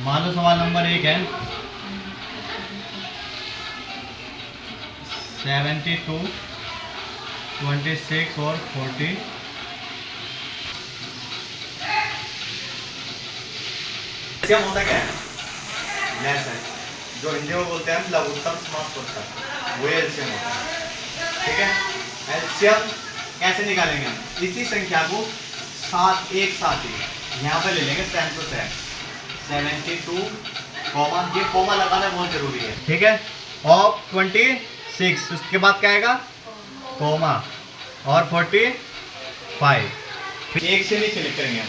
मान लो सवाल नंबर 1 है 72, 26 और 40। एलसीएम होता क्या है? लेस है, जो हिंदी में बोलते हैं लघुत्तम समास वो एलसीएम होता है। ठीक है, एलसीएम कैसे निकालेंगे हम? इसी संख्या को साथ एक साथ ही यहाँ पे ले लेंगे, 72 कॉमा, ये कॉमा लगाना बहुत जरूरी है। ठीक है, और 26 उसके बाद क्या आएगा? कॉमा, और 45। फिर एक से नहीं सिलेक्ट करेंगे हम,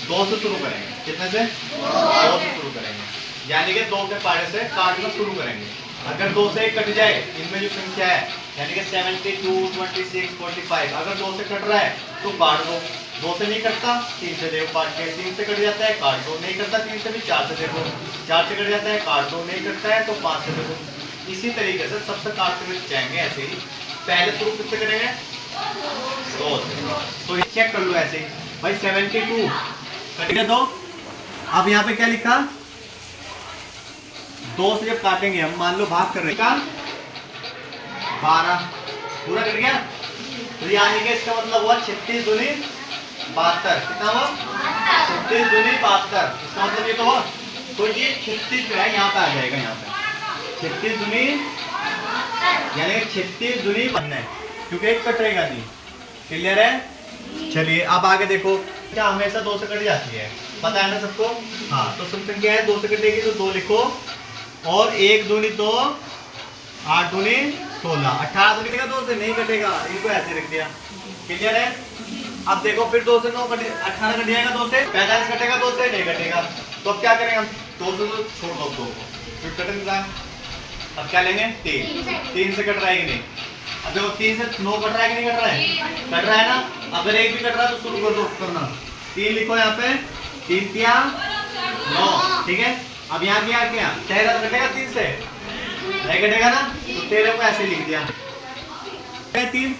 2 से शुरू करेंगे। कितने से? 2 से शुरू करेंगे, यानी कि 2 के पारे से काटना शुरू करेंगे। अगर 2 से 1 कट जाए, इनमें जो संख्या है यानी कि 72, 26, 45, अगर 2 से कट रहा है तो काट दो। 2 से नहीं कटता 3 से देखो काट के, 3 से कट जाता है काट दो, नहीं कटता 3 से भी 4 से देखो, 4 से कट जाता है काट दो, नहीं कटता है तो 5 से देखो। इसी तरीके से सबसे काटते हुए जाएंगे। ऐसे ही पहले शुरू किससे करेंगे? 2 से। तो चेक कर लो ऐसे ही भाई, 72 कट गया 2। अब यहाँ पे क्या लिखा? 2 से जब काटेंगे हम, मान लो भाग कर रहे हैं, 12 पूरा कट गया, तो यानी कि इसका मतलब हुआ 36 दूनी 72। कितना हुआ? 36 दूनी 72। इसका मतलब ये तो हुआ, तो ये 36 जो है यहाँ पे आ जाएगा, यहाँ पे 36 दूनी यानी 36 दूनी 92, क्योंकि एक कटेगा नहीं। क्लियर है? चलिए अब आगे देखो, क्या हमेशा 2 से कट जाती है, पता है ना सबको? हाँ, तो सम संख्या है 2 से कटेगी तो 2 लिखो, और 1 दूनी 2, 8 दूनी 16, 18 दूनी कटेगा, 2 से नहीं कटेगा, इनको ऐसे रख दिया। क्लियर है? अब देखो फिर 2 से 9 कटे, 18 कट जाएगा, 2 से 45 कटेगा, 2 से नहीं कटेगा, तो अब क्या करेंगे हम? 2 से तो छोड़ दो 2 को, फिर कट नहीं रहा। अब क्या लेंगे? 3 से कट रहा है कि नहीं? अब देखो 3 से 9 कट रहा है कि नहीं कट रहा है? कट रहा है ना। अगर एक भी कट रहा है तो शुरू कर दो करना। 3 लिखो यहाँ पे, 3 तिया 9। ठीक है, अब यहाँ क्या किया? 13 कटेगा 3 से? नहीं कटेगा ना, तो 13 को ऐसे लिख दिया। 3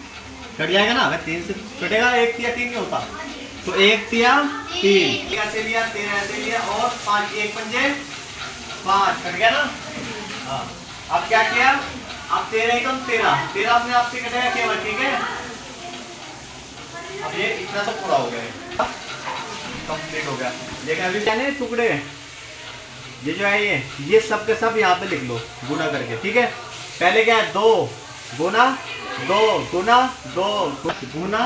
कट जाएगा ना, अगर 3 से कटेगा 1 तिया 3 नहीं होता, तो 1 तिया 3 ऐसे लिया, 13 ऐसे लिया, और 5 1 पंजे 5 कट गया ना। हाँ, अब क्या किया? अब 13 एकम 13 अपने आप से कटेगा केवल। ठीक है, अब ये इतना तो पूरा हो गया, कंप्लीट हो गया। लेकिन अभी क्या है टुकड़े, ये जो है ये सब के सब यहाँ पे लिख लो गुना करके। ठीक है, पहले क्या है? 2 गुना 2 गुना 2 गुना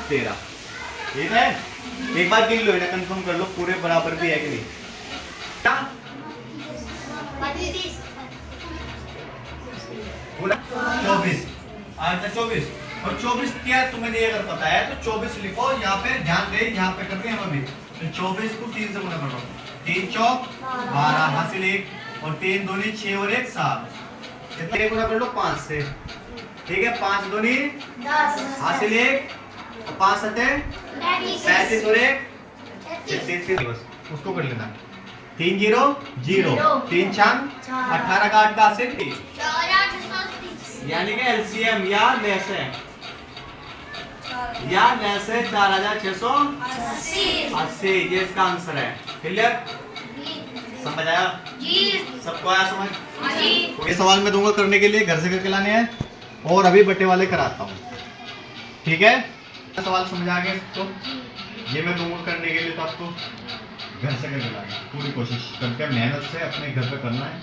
13। ठीक है, एक बार गिन लो, इन्हें कंफर्म कर लो पूरे बराबर भी है कि नहीं। 24 आज 24, और 24 क्या है तुम्हें ये अगर पता है तो 24 लिखो यहाँ पे, ध्यान दे यहाँ पे करते हैं हम अभी। तो 24 को 3 से गुना करो, 3 चौक 12 हासिल 1, और 3 दूनी 6 और 1 7, कितने गुना कर लो? 5 से। ठीक है, 5 दूनी 10 हासिल 1, और 5 सते 35 और 1 36, उसको कर लेना। 3 0 0, 3 6 18 का 8 का हासिल 3, यानी कि एलसीएम या लेसे 4680, ये इसका आंसर है। क्लियर? समझ आया? सबको आया समझ? ये सवाल मैं दूंगा करने के लिए, घर से करके लाने हैं, और अभी बट्टे वाले कराता हूँ। ठीक है, सवाल समझ आ गया तो ये मैं दूंगा करने के लिए, तो आपको घर से करके लाना, पूरी कोशिश करके मेहनत से अपने घर पे करना है।